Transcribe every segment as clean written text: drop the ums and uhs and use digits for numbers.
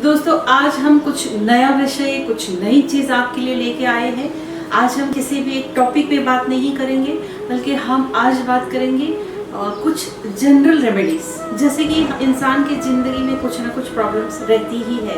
दोस्तों आज हम कुछ नया विषय, कुछ नई चीज़ आपके लिए लेके आए हैं। आज हम किसी भी एक टॉपिक पे बात नहीं करेंगे, बल्कि हम आज बात करेंगे कुछ जनरल रेमेडीज। जैसे कि इंसान की ज़िंदगी में कुछ ना कुछ प्रॉब्लम्स रहती ही है।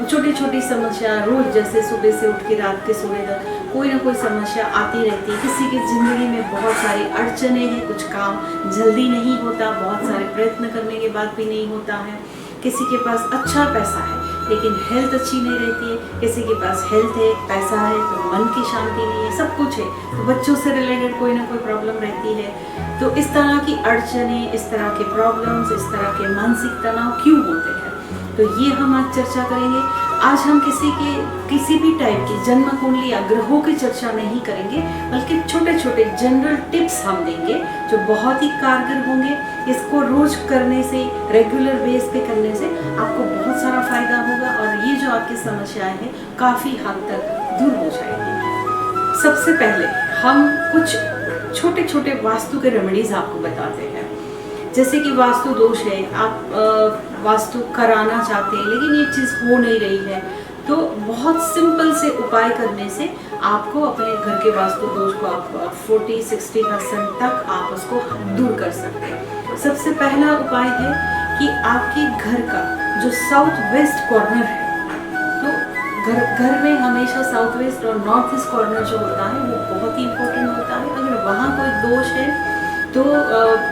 छोटी छोटी समस्या रोज़, जैसे सुबह से उठ के रात के सोने तक कोई ना कोई समस्या आती रहती है। किसी की ज़िंदगी में बहुत सारी अड़चने हैं, कुछ काम जल्दी नहीं होता, बहुत सारे प्रयत्न करने के बाद भी नहीं होता है। किसी के पास अच्छा पैसा है लेकिन हेल्थ अच्छी नहीं रहती है, किसी के पास हेल्थ है, पैसा है तो मन की शांति नहीं है, सब कुछ है तो बच्चों से रिलेटेड कोई ना कोई प्रॉब्लम रहती है। तो इस तरह की अड़चने, इस तरह के प्रॉब्लम्स, इस तरह के मानसिक तनाव क्यों होते हैं, तो ये हम आज चर्चा करेंगे। आज हम किसी भी टाइप की जन्म कुंडली या ग्रहों की चर्चा नहीं करेंगे, बल्कि छोटे छोटे जनरल टिप्स हम देंगे जो बहुत ही कारगर होंगे। इसको रोज करने से, रेगुलर बेस पे करने से आपको बहुत सारा फायदा होगा और ये जो आपकी समस्याएं हैं काफ़ी हद तक दूर हो जाएगी। सबसे पहले हम कुछ छोटे छोटे वास्तु के रेमेडीज आपको बताते हैं। जैसे कि वास्तु दोष है, आप वास्तु कराना चाहते हैं लेकिन ये चीज़ हो नहीं रही है, तो बहुत सिंपल से उपाय करने से आपको अपने घर के वास्तु दोष को आप 40-60% तक आप उसको दूर कर सकते हैं। सबसे पहला उपाय है कि आपके घर का जो साउथ वेस्ट कॉर्नर है, तो घर में हमेशा साउथ वेस्ट और नॉर्थ ईस्ट कॉर्नर जो होता है वो बहुत ही इम्पोर्टेंट होता है। अगर वहाँ कोई दोष है तो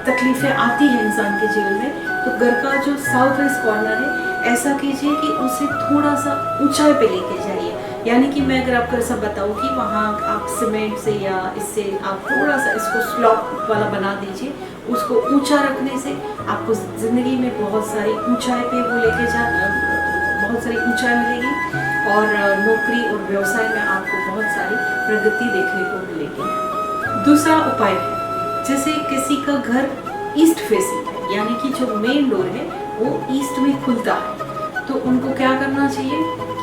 तकलीफ़ें आती हैं इंसान के जीवन में, तो घर का जो साउथ वेस्ट कॉर्नर है ऐसा कीजिए कि उसे थोड़ा सा ऊंचाई पे लेके जाइए। यानी कि मैं अगर आपको ऐसा बताऊँ कि वहाँ आप सीमेंट से या इससे आप थोड़ा सा इसको स्लॉप वाला बना दीजिए, उसको ऊंचा रखने से आपको ज़िंदगी में बहुत सारी ऊंचाई पे वो लेके बहुत सारी ऊंचाई मिलेगी और नौकरी और व्यवसाय में आपको बहुत सारी प्रगति देखने को मिलेगी। दूसरा उपाय है, जैसे किसी का घर ईस्ट फेसिंग है, यानी कि जो मेन डोर है वो ईस्ट में खुलता है, तो उनको क्या करना चाहिए,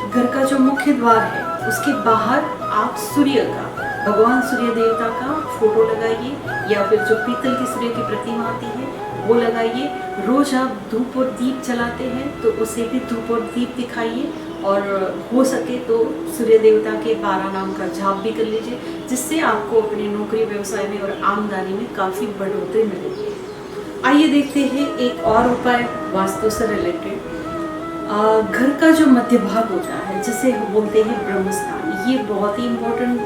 घर का जो मुख्य द्वार है उसके बाहर आप सूर्य का, भगवान सूर्य देवता का फोटो लगाइए या फिर जो पीतल की सूर्य की प्रतिमा आती है वो लगाइए। रोज आप धूप और दीप जलाते हैं तो उसे भी धूप और दीप दिखाइए और हो सके तो सूर्य देवता के 12 नाम का जाप भी कर लीजिए, जिससे आपको अपनी नौकरी व्यवसाय में और आमदनी में काफ़ी बढ़ोतरी मिलेगी। आइए देखते हैं एक और उपाय वास्तु से रिलेटेड। घर का जो मध्य भाग होता है, जिसे बोलते हैं ब्रह्मस्थान, ये बहुत ही इम्पोर्टेंट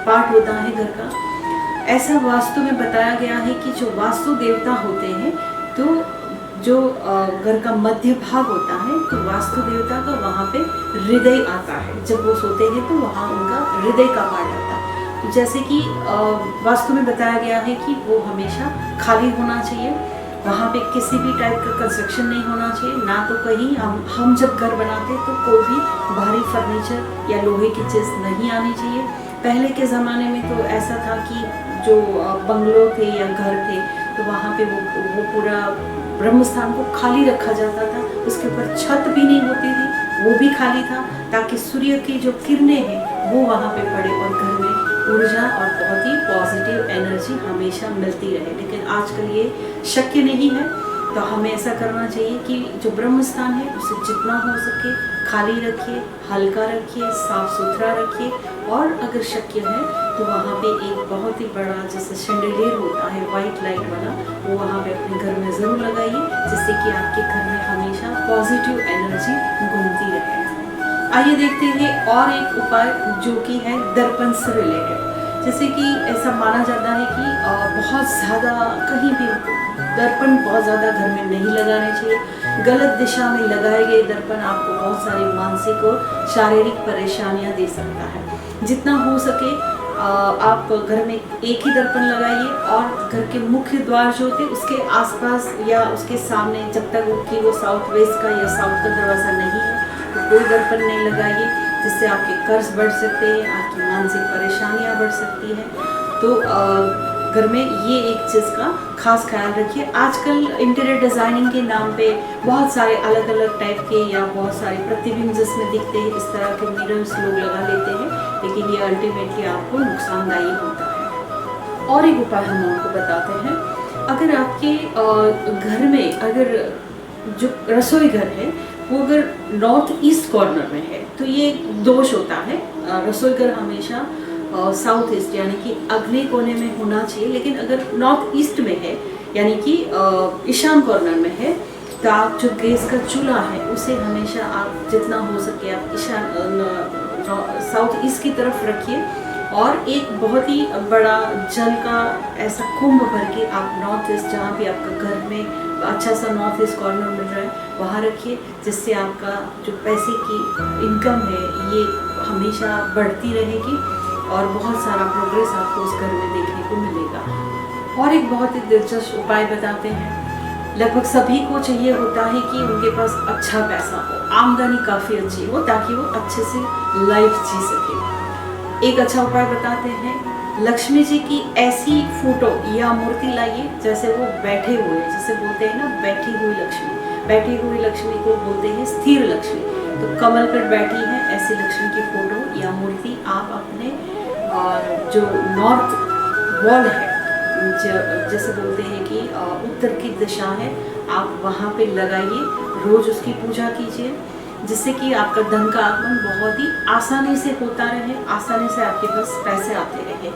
पार्ट होता है घर का। ऐसा वास्तु में बताया गया है कि जो वास्तु देवता होते हैं, तो जो घर का मध्य भाग होता है तो वास्तु देवता का वहाँ पे हृदय आता है। जब वो सोते हैं तो वहाँ उनका हृदय का पार्ट आता है। तो जैसे कि वास्तु में बताया गया है कि वो हमेशा खाली होना चाहिए, वहाँ पे किसी भी टाइप का कंस्ट्रक्शन नहीं होना चाहिए। ना तो कहीं हम जब घर बनाते तो कोई भी भारी फर्नीचर या लोहे की चीज़ नहीं आनी चाहिए। पहले के ज़माने में तो ऐसा था कि जो बंगलों थे या घर थे तो वहाँ पे वो पूरा ब्रह्मस्थान को खाली रखा जाता था, उसके ऊपर छत भी नहीं होती थी, वो भी खाली था, ताकि सूर्य की जो किरणें हैं वो वहाँ पे पड़े और घर में ऊर्जा और बहुत ही पॉजिटिव एनर्जी हमेशा मिलती रहे। लेकिन आजकल ये शक्य नहीं है, तो हमें ऐसा करना चाहिए कि जो ब्रह्मस्थान है उसे जितना हो सके खाली रखिए, हल्का रखिए, साफ सुथरा रखिए और अगर शक्य है तो वहाँ पे एक बहुत ही बड़ा जैसे शैंडेलियर होता है वाइट लाइट वाला, वो वहाँ पे अपने घर में ज़रूर लगाइए, जिससे कि आपके घर में हमेशा पॉजिटिव एनर्जी घूमती रहे। आइए देखते हैं और एक उपाय जो कि है दर्पण से रिलेटेड। जैसे कि ऐसा माना जाता है कि बहुत ज़्यादा कहीं भी दर्पण बहुत ज़्यादा घर में नहीं लगाने चाहिए। गलत दिशा में लगाए गए दर्पण आपको बहुत सारी मानसिक और शारीरिक परेशानियां दे सकता है। जितना हो सके आप घर में एक ही दर्पण लगाइए और घर के मुख्य द्वार जो होते उसके आसपास या उसके सामने, जब तक कि वो साउथ वेस्ट का या साउथ का दरवाज़ा नहीं है तो कोई दर्पण नहीं लगाइए, जिससे आपके कर्ज बढ़ सकते हैं, आपकी मानसिक परेशानियां बढ़ सकती हैं। तो घर में ये एक चीज़ का खास ख्याल रखिए। आजकल इंटीरियर डिज़ाइनिंग के नाम पे बहुत सारे अलग अलग टाइप के या बहुत सारे प्रतिबिंब जिसमें दिखते हैं, इस तरह के मिरर्स लोग लगा लेते हैं, लेकिन ये अल्टीमेटली आपको नुकसानदायी होता है। और एक उपाय हम आपको बताते हैं, अगर आपके घर में अगर जो रसोई घर है वो अगर नॉर्थ ईस्ट कॉर्नर में है तो ये दोष होता है। रसोई घर हमेशा साउथ ईस्ट यानी कि अग्नि कोने में होना चाहिए, लेकिन अगर नॉर्थ ईस्ट में है यानी कि ईशान कॉर्नर में है तो आप जो गैस का चूल्हा है उसे हमेशा आप जितना हो सके आप ईशान साउथ ईस्ट की तरफ रखिए, और एक बहुत ही बड़ा जल का ऐसा कुंभ भर के आप नॉर्थ ईस्ट जहाँ भी आपका घर में अच्छा सा नॉर्थ ईस्ट कॉर्नर मिल रहा है वहाँ रखिए, जिससे आपका जो पैसे की इनकम है ये हमेशा बढ़ती रहेगी और बहुत सारा प्रोग्रेस आपको उस घर में देखने को मिलेगा। और एक बहुत ही दिलचस्प उपाय बताते हैं। लगभग सभी को चाहिए होता है कि उनके पास अच्छा पैसा हो, आमदनी काफ़ी अच्छी हो ताकि वो अच्छे से लाइफ जी सके। एक अच्छा उपाय बताते हैं, लक्ष्मी जी की ऐसी फोटो या मूर्ति लाइए जैसे वो बैठे हुए, जैसे बोलते हैं ना बैठी हुई लक्ष्मी। बैठी हुई लक्ष्मी को बोलते हैं स्थिर लक्ष्मी। तो कमल पर बैठी है ऐसी लक्ष्मी की फोटो या मूर्ति आप अपने जो नॉर्थ वॉल है, जैसे बोलते हैं कि उत्तर की दिशा है, आप वहाँ पे लगाइए। रोज उसकी पूजा कीजिए जिससे कि आपका धन का आगमन बहुत ही आसानी से होता रहे, आसानी से आपके पास पैसे आते रहे।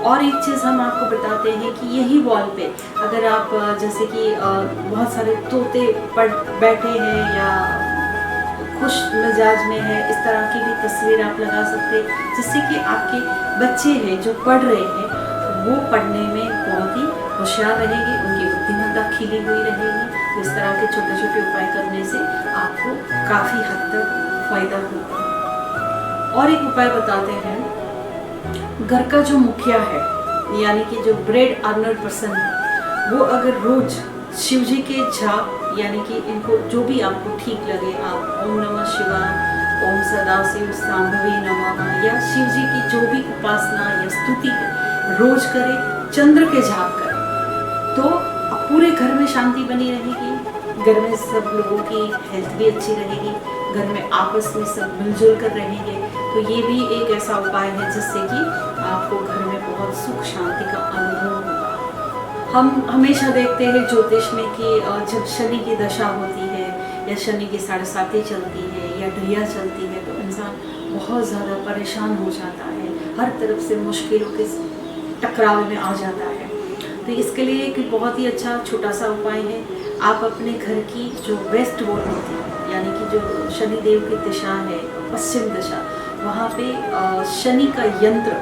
और एक चीज़ हम आपको बताते हैं कि यही वॉल पे अगर आप जैसे कि बहुत सारे तोते बैठे हैं या खुश मिजाज में है, इस तरह की भी तस्वीर आप लगा सकते हैं, जिससे कि आपके बच्चे हैं जो पढ़ रहे हैं वो पढ़ने में बहुत ही होशियार रहेंगे, उनकी बुद्धिमत्ता खिली हुई रहेगी। इस तरह के छोटे छोटे उपाय करने से आपको काफ़ी हद तक फायदा होगा। और एक उपाय बताते हैं, घर का जो मुखिया है यानी कि जो ब्रेड अर्नर पर्सन है वो अगर रोज शिव जी के जाप यानी कि इनको जो भी आपको ठीक लगे, आप ओम नमः शिवाय, ओम सदाशिव सांभवी नमः या शिव जी की जो भी उपासना या स्तुति है रोज करें, चंद्र के जाप करें, तो पूरे घर में शांति बनी रहेगी, घर में सब लोगों की हेल्थ भी अच्छी रहेगी, घर में आपस में सब मिलजुल कर रहेंगे। तो ये भी एक ऐसा उपाय है जिससे कि आपको घर में बहुत सुख शांति का अनुभव होगा। हम हमेशा देखते हैं ज्योतिष में कि जब शनि की दशा होती है या शनि की 7.5 चलती है या ढैया चलती है तो इंसान बहुत ज़्यादा परेशान हो जाता है, हर तरफ से मुश्किलों के टकराव में आ जाता है। तो इसके लिए एक बहुत ही अच्छा छोटा सा उपाय है, आप अपने घर की जो वेस्ट वॉल होती है यानी कि जो शनिदेव की दिशा है पश्चिम दिशा, वहाँ पे शनि का यंत्र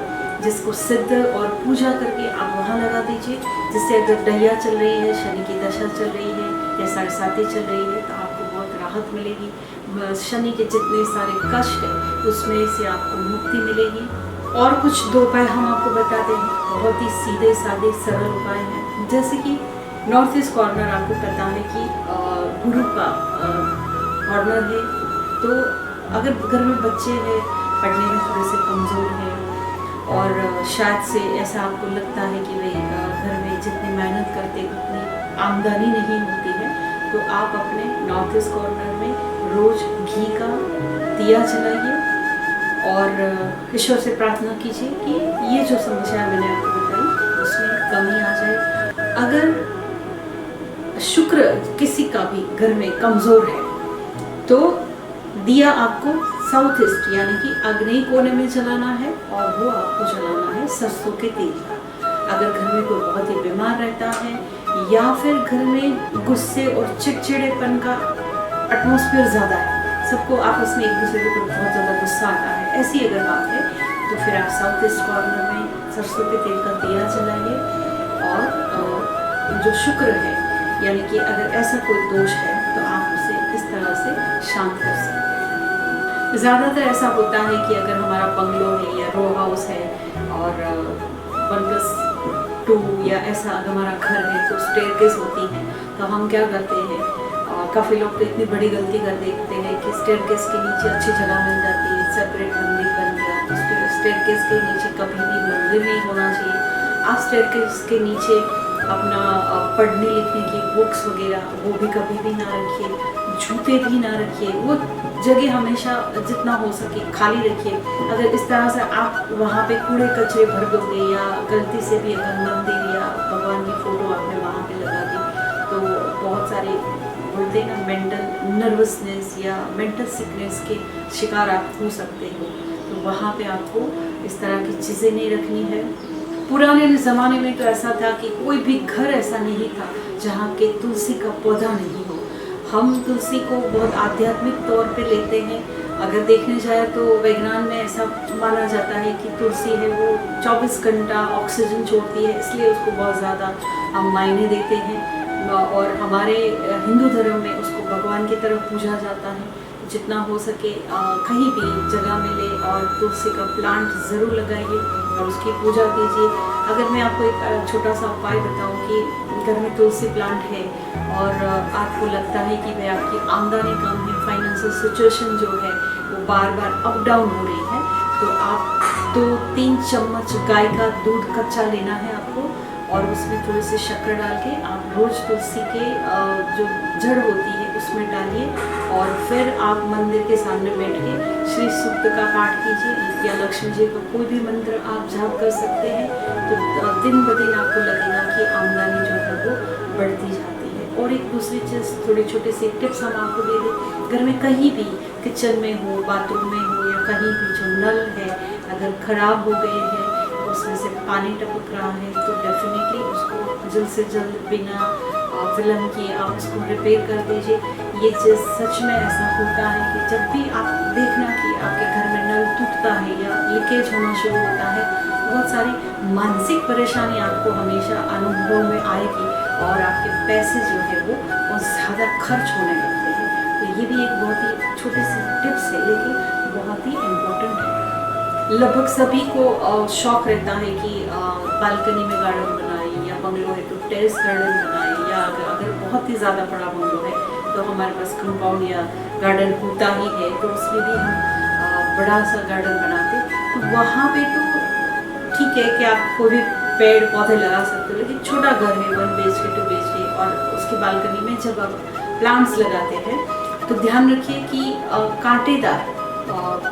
जिसको सिद्ध और पूजा करके आप वहाँ लगा दीजिए, जिससे अगर ढैया चल रही है, शनि की दशा चल रही है या 7.5 चल रही है तो आपको बहुत राहत मिलेगी। शनि के जितने सारे कष्ट हैं उसमें से आपको मुक्ति मिलेगी। और कुछ 2 उपाय हम आपको बताते हैं, बहुत ही सीधे साधे सरल उपाय हैं। जैसे कि नॉर्थ ईस्ट कॉर्नर आपको पता है कि गुरु का कॉर्नर है, तो अगर घर में बच्चे हैं पढ़ने में थोड़े से कमज़ोर हैं और शायद से ऐसा आपको लगता है कि भाई घर में जितनी मेहनत करते उतनी आमदनी नहीं होती है, तो आप अपने नॉर्थ ईस्ट कॉर्नर में रोज़ घी का दिया जलाइए और ईश्वर से प्रार्थना कीजिए कि ये जो समस्या मैंने आपको बताई उसमें कमी आ जाए। अगर शुक्र किसी का भी घर में कमज़ोर है तो दिया आपको साउथ ईस्ट यानी कि आग्नेय कोने में जलाना है और वो आपको जलाना है सरसों के तेल का। अगर घर में कोई बहुत ही बीमार रहता है या फिर घर में गुस्से और चिड़चिड़ेपन का एटमॉस्फेयर ज़्यादा है, सबको आपस में एक दूसरे के ऊपर बहुत ज़्यादा गुस्सा आता है, ऐसी अगर बात है तो फिर आप साउथ ईस्ट कॉर्नर में सरसों के तेल का दिया जलाइए। और जो शुक्र है यानी कि अगर ऐसा कोई दोष है तो आप उसे इस तरह से शांत कर सकते हैं। ज़्यादातर ऐसा होता है कि अगर हमारा बंगलो है या रो हाउस है और 1+2 या ऐसा अगर हमारा घर है तो स्टेयरकेस होती है, तो हम क्या करते हैं, काफ़ी लोग तो इतनी बड़ी गलती कर देते हैं कि स्टेयरकेस के नीचे अच्छी जगह मिल जाती है, सेपरेट मंदिर बन गया, तो स्टेयरकेस के नीचे कभी भी मंदिर नहीं होना चाहिए। आप स्टेयरकेस के नीचे अपना पढ़ने लिखने की बुक्स वगैरह वो भी कभी भी ना रखिए, जूते भी ना रखिए, वो जगह हमेशा जितना हो सके खाली रखिए। अगर इस तरह से आप वहाँ पे कूड़े कचरे भर दोगे या गलती से भी अगर मंदिर या भगवान की फ़ोटो आपने वहाँ पे लगा दी तो बहुत सारे बोलते हैं ना मेंटल नर्वसनेस या मेंटल सिकनेस के शिकार आप हो सकते हो, तो वहाँ पे आपको इस तरह की चीज़ें नहीं रखनी है। पुराने ज़माने में तो ऐसा था कि कोई भी घर ऐसा नहीं था जहाँ के तुलसी का पौधा नहीं हो। हम तुलसी को बहुत आध्यात्मिक तौर पे लेते हैं। अगर देखने जाए तो विज्ञान में ऐसा माना जाता है कि तुलसी है वो 24 घंटा ऑक्सीजन छोड़ती है, इसलिए उसको बहुत ज़्यादा हम मायने देते हैं। और हमारे हिंदू धर्म में उसको भगवान की तरफ पूजा जाता है। जितना हो सके कहीं भी जगह मिले और तुलसी का प्लांट ज़रूर लगाइए और उसकी पूजा कीजिए। अगर मैं आपको एक छोटा सा उपाय बताऊं कि घर में तुलसी प्लांट है और आपको लगता है कि भाई आपकी आमदनी कम है, फाइनेंशियल सिचुएशन जो है वो बार बार अप डाउन हो रही है, तो आप 2-3 चम्मच गाय का दूध कच्चा लेना है आपको और उसमें थोड़ी सी शक्कर डाल के आप रोज़ तुलसी के जो जड़ होती है उसमें डालिए और फिर आप मंदिर के सामने बैठ के श्री सूक्त का पाठ कीजिए या लक्ष्मी जी का कोई भी मंत्र आप जाप कर सकते हैं। तो दिन ब दिन आपको लगेगा कि आमदनी जो है वो बढ़ती जाती है। और एक दूसरी चीज़, थोड़ी छोटी सी टिप्स हम आपको दे दें। घर में कहीं भी किचन में हो, बाथरूम में हो या कहीं भी जो नल है अगर ख़राब हो गए हैं, उसमें से पानी टपक रहा है, तो डेफिनेटली उसको जल्द से जल्द बिना विलम्ब किए आप उसको रिपेयर कर दीजिए। ये चीज़ सच में ऐसा होता है कि जब भी आप देखना कि आपके घर में नल टूटता है या लीकेज होना शुरू होता है, बहुत सारी मानसिक परेशानी आपको हमेशा अनुभव में आएगी और आपके पैसे जो है वो बहुत ज़्यादा खर्च होने लगते हैं। तो ये भी एक बहुत ही छोटी सी टिप्स है लेकिन बहुत ही इम्पोर्टेंट है। लगभग सभी को शौक रहता है कि बालकनी में गार्डन बनाए या बंगलो है तो टेरेस गार्डन बनाए, या अगर बहुत ही ज़्यादा बड़ा बंगलो है तो हमारे पास कंपाउंड या गार्डन होता ही है, तो उसमें भी हम बड़ा सा गार्डन बनाते। तो वहाँ पे तो ठीक है कि आप कोई भी पेड़ पौधे लगा सकते हो, लेकिन छोटा घर है 1 BHK 2 BHK और उसकी बालकनी में जब आप प्लांट्स लगाते हैं तो ध्यान रखिए कि कांटेदार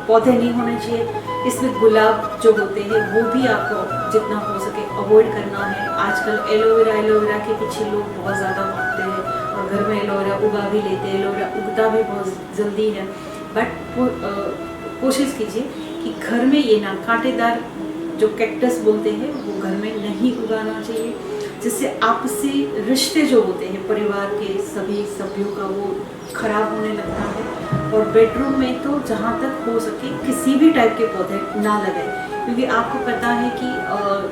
पौधे नहीं होने चाहिए। इसमें गुलाब जो होते हैं वो भी आपको जितना हो सके अवॉइड करना है। आजकल एलोवेरा के पीछे लोग बहुत ज़्यादा भागते हैं और घर में एलोवेरा उगा भी लेते हैं। एलोवेरा उगता भी बहुत जल्दी है, बट कोशिश कीजिए कि घर में ये ना कांटेदार जो कैक्टस बोलते हैं वो घर में नहीं उगाना चाहिए, जिससे आपसी रिश्ते जो होते हैं परिवार के सभी सभ्यों का वो खराब होने लगता है। और बेडरूम में तो जहाँ तक हो सके किसी भी टाइप के पौधे ना लगाएं, क्योंकि आपको पता है कि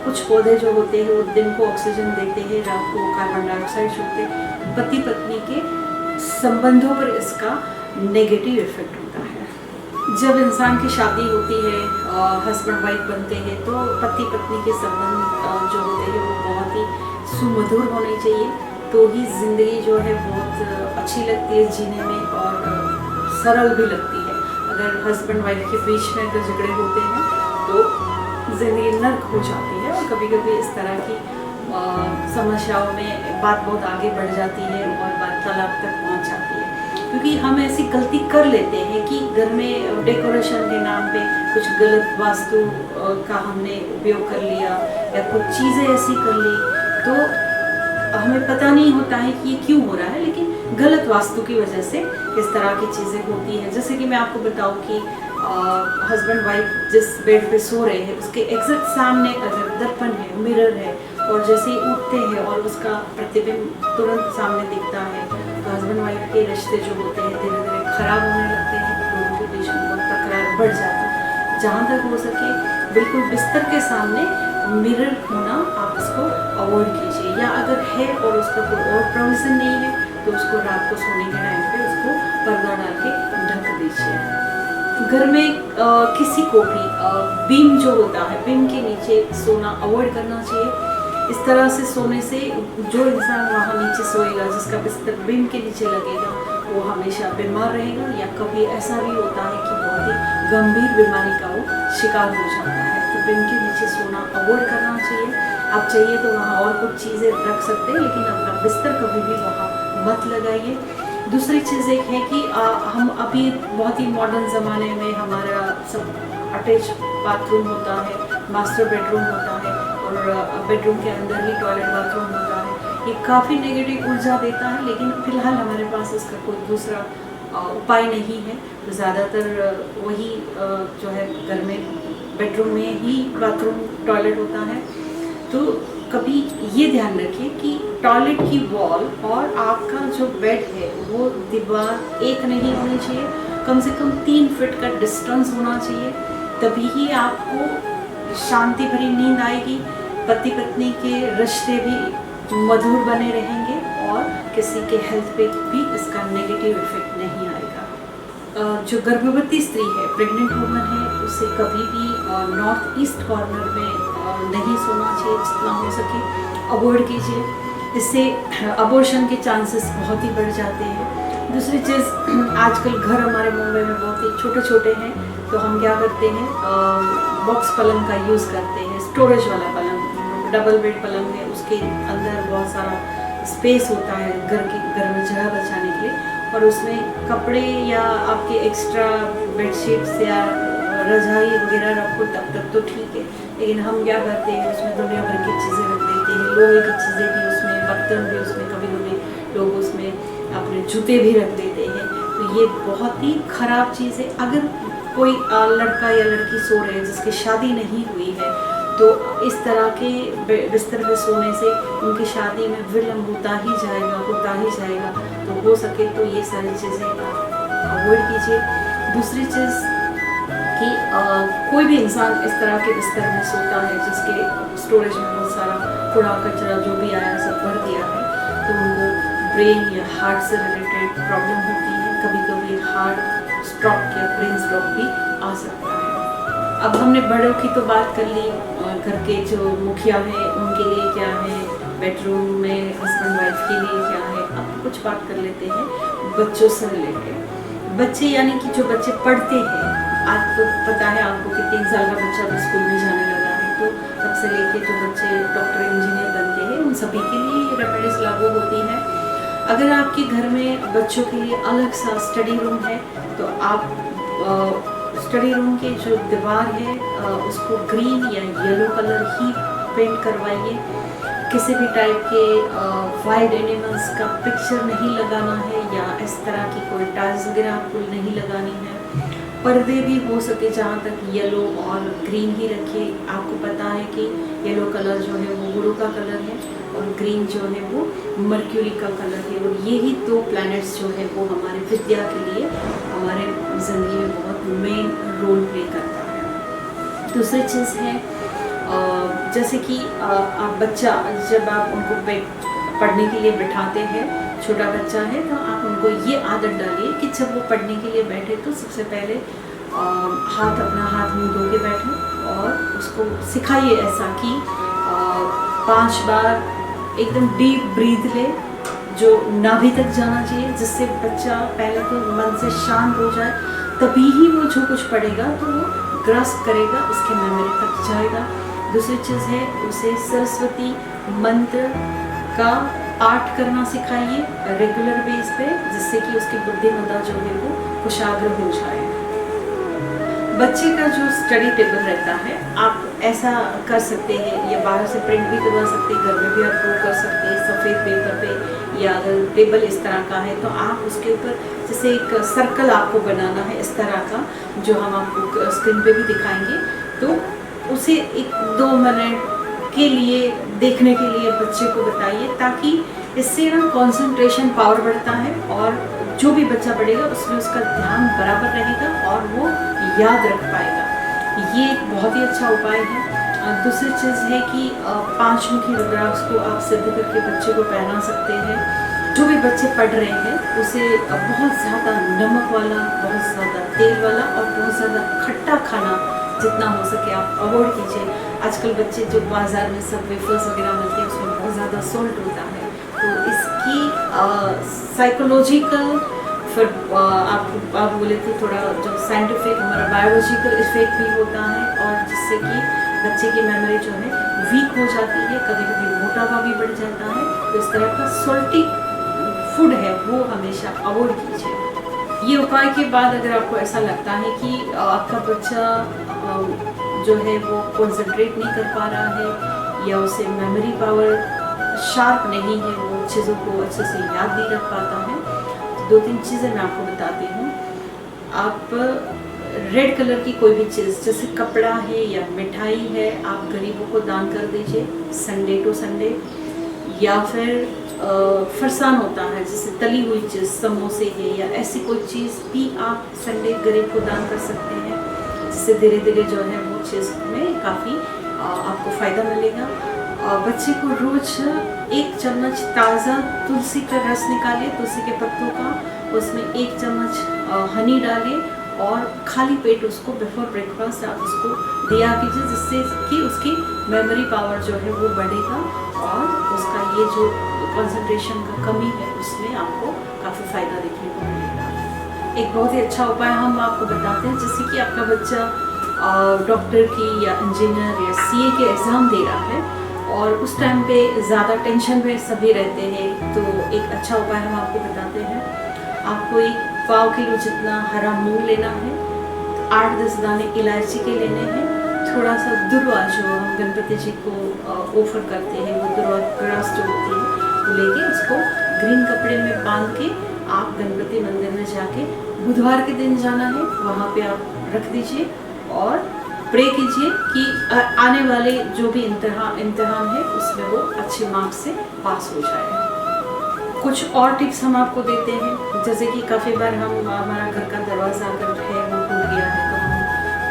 कुछ पौधे जो होते हैं वो दिन को ऑक्सीजन देते हैं, रात को कार्बन डाइऑक्साइड छोड़ते हैं। पति पत्नी के संबंधों पर इसका नेगेटिव इफेक्ट होता है। जब इंसान की शादी होती है, हस्बैंड वाइफ बनते हैं, तो पति पत्नी के संबंध जो होते हैं वो बहुत ही सुमधुर होने चाहिए, तो ही ज़िंदगी जो है बहुत अच्छी लगती है जीने में और सरल भी लगती है। अगर हस्बैंड वाइफ के बीच में अगर झगड़े होते हैं तो ज़िंदगी नर्क हो जाती है और कभी कभी इस तरह की समस्याओं में बात बहुत आगे बढ़ जाती है और बात तलाक तक पहुंच जाती है। क्योंकि हम ऐसी गलती कर लेते हैं कि घर में डेकोरेशन के नाम पे कुछ गलत वास्तु का हमने उपयोग कर लिया या कुछ चीज़ें ऐसी कर ली, तो हमें पता नहीं होता है कि ये क्यों हो रहा है, लेकिन गलत वास्तु की वजह से इस तरह की चीज़ें होती हैं। जैसे कि मैं आपको बताऊं कि हस्बैंड वाइफ जिस बेड पे सो रहे हैं उसके एग्जैक्ट सामने अगर दर्पण है, मिरर है, और जैसे ही उठते हैं और उसका प्रतिबिंब तुरंत सामने दिखता है, तो हस्बैंड वाइफ के रिश्ते जो होते हैं धीरे धीरे खराब होने लगते हैं, दोनों के बीच में बहुत तकरार बढ़ जाता है। जहाँ तक हो सके बिल्कुल बिस्तर के सामने मिरर होना आप इसको अवॉइड कीजिए, या अगर है और उसका कोई और प्रोविज़न नहीं है तो उसको रात को सोने के टाइम पे उसको पर्दा डाल के ढक दीजिए। घर में किसी को भी बीम जो होता है, बीम के नीचे सोना अवॉइड करना चाहिए। इस तरह से सोने से जो इंसान वहाँ नीचे सोएगा, जिसका बिस्तर बीम के नीचे लगेगा, वो हमेशा बीमार रहेगा, या कभी ऐसा भी होता है कि बहुत ही गंभीर बीमारी का वो शिकार हो जाता है। तो बीम के नीचे सोना अवॉइड करना चाहिए। आप चाहिए तो वहाँ और कुछ चीज़ें रख सकते हैं, लेकिन अपना बिस्तर कभी भी वहाँ मत लगाइए। दूसरी चीज़ एक है कि हम अभी बहुत ही मॉडर्न ज़माने में हमारा सब अटैच बाथरूम होता है, मास्टर बेडरूम होता है और बेडरूम के अंदर ही टॉयलेट बाथरूम होता है। ये काफ़ी नेगेटिव ऊर्जा देता है, लेकिन फिलहाल हमारे पास इसका कोई दूसरा उपाय नहीं है। तो ज़्यादातर वही जो है घर में बेडरूम में ही बाथरूम टॉयलेट होता है। तो कभी ये ध्यान रखिए कि टॉयलेट की वॉल और आपका जो बेड है वो दीवार एक नहीं होनी चाहिए, कम से कम 3 फीट का डिस्टेंस होना चाहिए। तभी ही आपको शांति भरी नींद आएगी, पति पत्नी के रिश्ते भी मधुर बने रहेंगे और किसी के हेल्थ पे भी इसका नेगेटिव इफेक्ट नहीं आएगा। जो गर्भवती स्त्री है, प्रेग्नेंट वुमन है, उसे कभी भी नॉर्थ ईस्ट कॉर्नर में नहीं सोना चाहिए, जितना हो सके अवॉइड कीजिए। इससे अबॉर्शन के चांसेस बहुत ही बढ़ जाते हैं। दूसरी चीज़, आजकल घर हमारे मुंबई में बहुत ही छोटे छोटे हैं, तो हम क्या करते हैं, बॉक्स पलंग का यूज़ करते हैं, स्टोरेज वाला पलंग, डबल बेड पलंग है, उसके अंदर बहुत सारा स्पेस होता है घर में जगह बचाने के लिए, और उसमें कपड़े या आपके एक्स्ट्रा बेडशीट्स या रजाई वगैरह रखो तब तक तो ठीक है। लेकिन हम क्या करते हैं, उसमें दुनिया भर की चीज़ें रख देते हैं, लोहे की चीज़ें भी उसमें, बर्तन भी उसमें, कभी कभी लोग उसमें अपने जूते भी रख देते हैं। तो ये बहुत ही ख़राब चीज़ है। अगर कोई लड़का या लड़की सो रहे हैं जिसकी शादी नहीं हुई है, तो इस तरह के बिस्तर पे सोने से उनकी शादी में विलम्ब होता ही जाएगा। तो हो सके तो ये सारी चीज़ें अवॉइड कीजिए। दूसरी चीज़ कि कोई भी इंसान इस तरह के बिस्तर में सोता है जिसके स्टोरेज में बहुत सारा कूड़ा कचरा जो भी आया सब भर दिया है, तो उनको ब्रेन या हार्ट से रिलेटेड प्रॉब्लम होती है। कभी कभी हार्ट स्ट्रोक या ब्रेन स्ट्रोक भी आ सकता है। अब हमने बड़ों की तो बात कर ली, घर के जो मुखिया हैं उनके लिए क्या है, बेडरूम में हस्बैंड वाइफ के लिए क्या है। अब कुछ बात कर लेते हैं बच्चों से रिलेटेड। बच्चे यानी कि जो बच्चे पढ़ते हैं, आज तो पता है आपको कि 3 साल का बच्चा भी स्कूल में जाने लगा है, तो तब से लेके जो बच्चे डॉक्टर इंजीनियर बनते हैं उन सभी के लिए रेमेडीज लागू होती है। अगर आपके घर में बच्चों के लिए अलग सा स्टडी रूम है, तो आप स्टडी रूम के जो दीवार है उसको ग्रीन या येलो कलर ही पेंट करवाइए। किसी भी टाइप के वाइल्ड एनिमल्स का पिक्चर नहीं लगाना है, या इस तरह की कोई टाइल्स वगैरह आपको नहीं लगानी है। पर्दे भी हो सके जहाँ तक येलो और ग्रीन ही रखिए। आपको पता है कि येलो कलर जो है वो गुरु का कलर है और ग्रीन जो है वो मर्क्यूरी का कलर है, और यही 2 प्लैनेट्स जो है वो हमारे विद्या के लिए हमारे ज़िंदगी में बहुत मेन रोल प्ले करता है। दूसरी चीज़ है, जैसे कि आप बच्चा जब आप उनको पढ़ने के लिए बिठाते हैं, छोटा बच्चा है, तो आप उनको ये आदत डालिए कि जब वो पढ़ने के लिए बैठे तो सबसे पहले अपना हाथ मुंह धो के बैठे, और उसको सिखाइए ऐसा कि 5 बार एकदम डीप ब्रीथ ले, जो नाभि तक जाना चाहिए, जिससे बच्चा पहले तो मन से शांत हो जाए, तभी ही वो जो कुछ पढ़ेगा तो वो ग्रास्प करेगा, उसके मेमोरी तक जाएगा। दूसरी चीज़ है, उसे सरस्वती मंत्र का पाठ करना सिखाइए रेगुलर बेस पे, जिससे कि उसकी बुद्धिमत्ता जो है वो कुशाग्र हो जाए। बच्चे का जो स्टडी टेबल रहता है, आप ऐसा कर सकते हैं, या बाहर से प्रिंट भी करवा सकते हैं, घर में भी आप वो कर सकते हैं सफ़ेद पेपर पे, या अगर टेबल इस तरह का है तो आप उसके ऊपर जैसे एक सर्कल आपको बनाना है इस तरह का, जो हम आपको स्क्रीन पे भी दिखाएंगे, तो उसे 1-2 मिनट के लिए देखने के लिए बच्चे को बताइए, ताकि इससे ना कंसंट्रेशन पावर बढ़ता है, और जो भी बच्चा पढ़ेगा उसमें उसका ध्यान बराबर रहेगा और वो याद रख पाएगा। ये एक बहुत ही अच्छा उपाय है। दूसरी चीज़ है कि 5 मुखी रुद्राक्ष को आप सिद्ध करके बच्चे को पहना सकते हैं। जो भी बच्चे पढ़ रहे हैं उसे बहुत ज़्यादा नमक वाला, बहुत ज़्यादा तेल वाला और बहुत ज़्यादा खट्टा खाना जितना हो सके आप अवॉइड कीजिए। आजकल बच्चे जो बाज़ार में सब वेफर्स वगैरह मिलते हैं उसमें बहुत ज़्यादा सॉल्ट होता है, तो इसकी साइकोलॉजिकल, फिर आप बोले थे थोड़ा जो साइंटिफिक, हमारा बायोलॉजिकल इफेक्ट भी होता है, और जिससे कि बच्चे की मेमोरी जो है वीक हो जाती है, कभी कभी मोटापा भी बढ़ जाता है। तो इस तरह का सॉल्टी फूड है वो हमेशा अवॉइड कीजिए। ये उपाय के बाद अगर आपको ऐसा लगता है कि आपका बच्चा जो है वो कंसंट्रेट नहीं कर पा रहा है, या उसे मेमोरी पावर शार्प नहीं है, वो चीज़ों को अच्छे से याद नहीं रख पाता है। तो 2-3 चीज़ें मैं आपको बताती हूँ। आप रेड कलर की कोई भी चीज़ जैसे कपड़ा है या मिठाई है, आप गरीबों को दान कर दीजिए संडे टू संडे। या फिर फरसान होता है जैसे तली हुई चीज़, समोसे है या ऐसी कोई चीज़ भी आप संडे गरीब को दान कर सकते हैं, जिससे धीरे धीरे जो है वो चीज़ में काफ़ी आपको फ़ायदा मिलेगा। बच्चे को रोज़ 1 चम्मच ताज़ा तुलसी का रस निकालिए, तुलसी के पत्तों का, उसमें 1 चम्मच हनी डालें और खाली पेट उसको बिफोर ब्रेकफास्ट आप उसको दिया कीजिए, जिससे कि उसकी मेमोरी पावर जो है वो बढ़ेगा और उसका ये जो कंसंट्रेशन का कमी है उसमें आपको काफ़ी फ़ायदा देखने को मिलेगा। एक बहुत ही अच्छा उपाय हम आपको बताते हैं, जैसे कि आपका बच्चा डॉक्टर की या इंजीनियर या सीए के एग्ज़ाम दे रहा है और उस टाइम पे ज़्यादा टेंशन में सभी रहते हैं, तो एक अच्छा उपाय हम आपको बताते हैं। आपको 1 पाव किलो जितना हरा मूंग लेना है, 8-10 दाने इलायची के लेने हैं, थोड़ा सा दुर्वा जो हम गणपति जी को ऑफर करते हैं, वो दुर्वा ग्रास जो होती है वो लेके उसको ग्रीन कपड़े में बांध के आप गणपति मंदिर में जाके बुधवार के दिन जाना है, वहाँ पे आप रख दीजिए और प्रे कीजिए कि आने वाले जो भी इम्तिहान है उसमें वो अच्छे मार्क्स से पास हो जाए। कुछ और टिप्स हम आपको देते हैं, जैसे कि काफ़ी बार हमारा घर का दरवाज़ा अगर है वो टूट गया है तो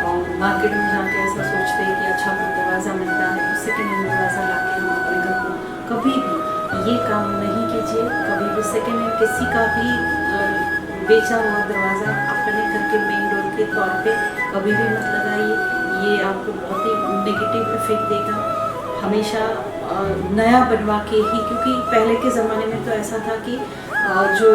हम मार्केट में जाके ऐसा सोचते हैं कि अच्छा कोई दरवाज़ा मिलता है तो सेकेंड हैंड दरवाज़ा ला के हम अपने घर को, कभी भी ये काम नहीं कीजिए। कभी भी सेकेंड हैंड किसी का भी बेचा हुआ दरवाज़ा अपने घर के मेन डोर के तौर पे कभी भी मत लगाइए, ये आपको बहुत ही नेगेटिव इफेक्ट देगा। हमेशा नया बनवा के ही, क्योंकि पहले के ज़माने में तो ऐसा था कि जो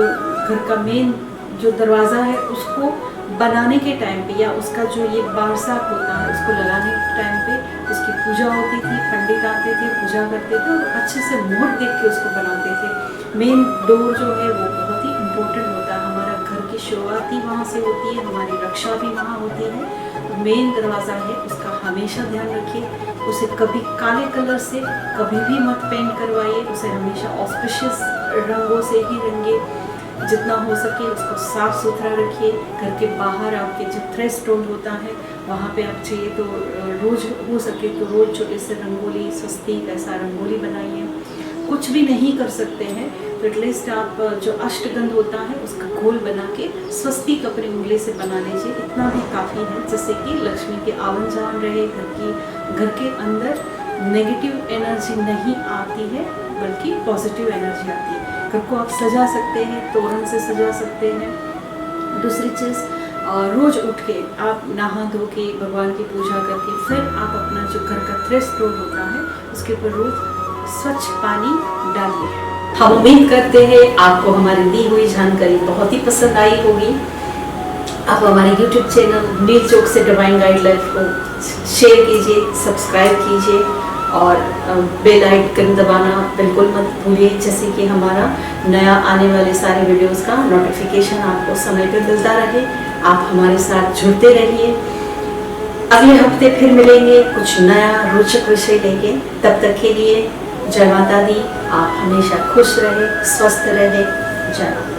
घर का मेन जो दरवाज़ा है उसको बनाने के टाइम पे या उसका जो ये बारसाख होता है उसको लगाने के टाइम पे उसकी पूजा होती थी, पंडित आते थे, पूजा करते थे और अच्छे से मुहूर्त देख के उसको बनाते थे। मेन डोर जो है वो बहुत ही इम्पोर्टेंट होता है, हमारा घर की शुरुआत ही वहाँ से होती है, हमारी रक्षा भी वहाँ होती है। तो मेन दरवाज़ा है उसका हमेशा ध्यान रखिए, उसे कभी काले कलर से कभी भी मत पेंट करवाइए, उसे हमेशा ऑस्पिशियस रंगों से ही रंगे, जितना हो सके उसको साफ़ सुथरा रखिए। घर के बाहर आपके जो थ्रेशोल्ड होता है वहाँ पे आप चाहिए तो रोज़ हो सके तो रोज़ छोटे से रंगोली, स्वस्तिक ऐसा रंगोली बनाइए। कुछ भी नहीं कर सकते हैं तो एटलीस्ट आप जो अष्टगंध होता है उसका घोल बना के स्वस्तिक अपनी उंगली से बना लीजिए, इतना भी काफ़ी है, जिससे कि लक्ष्मी के आवन जावन रहे, घर के अंदर नेगेटिव एनर्जी नहीं आती है बल्कि पॉजिटिव एनर्जी आती है। घर को आप सजा सकते हैं, तोरण से सजा सकते हैं। दूसरी चीज़, रोज़ उठ के आप नहा धो के भगवान की पूजा करके फिर आप अपना जो घर का थ्रेशोल्ड होता है उसके ऊपर रोज़ स्वच्छ पानी डालिए। हम उम्मीद करते हैं आपको हमारी दी हुई जानकारी बहुत ही पसंद आई होगी। आप हमारे YouTube चैनल नील चौक से डिवाइन गाइड लाइफ को शेयर कीजिए, सब्सक्राइब कीजिए और बेल आइकन दबाना बिल्कुल मत भूलिए, जैसे कि हमारा नया आने वाले सारे वीडियोस का नोटिफिकेशन आपको समय पर मिलता रहे। आप हमारे साथ जुड़ते रहिए। अगले हफ्ते फिर मिलेंगे कुछ नया रोचक विषय लेके। तब तक के लिए जय माता दी। आप हमेशा खुश रहे, स्वस्थ रहे। जय माता।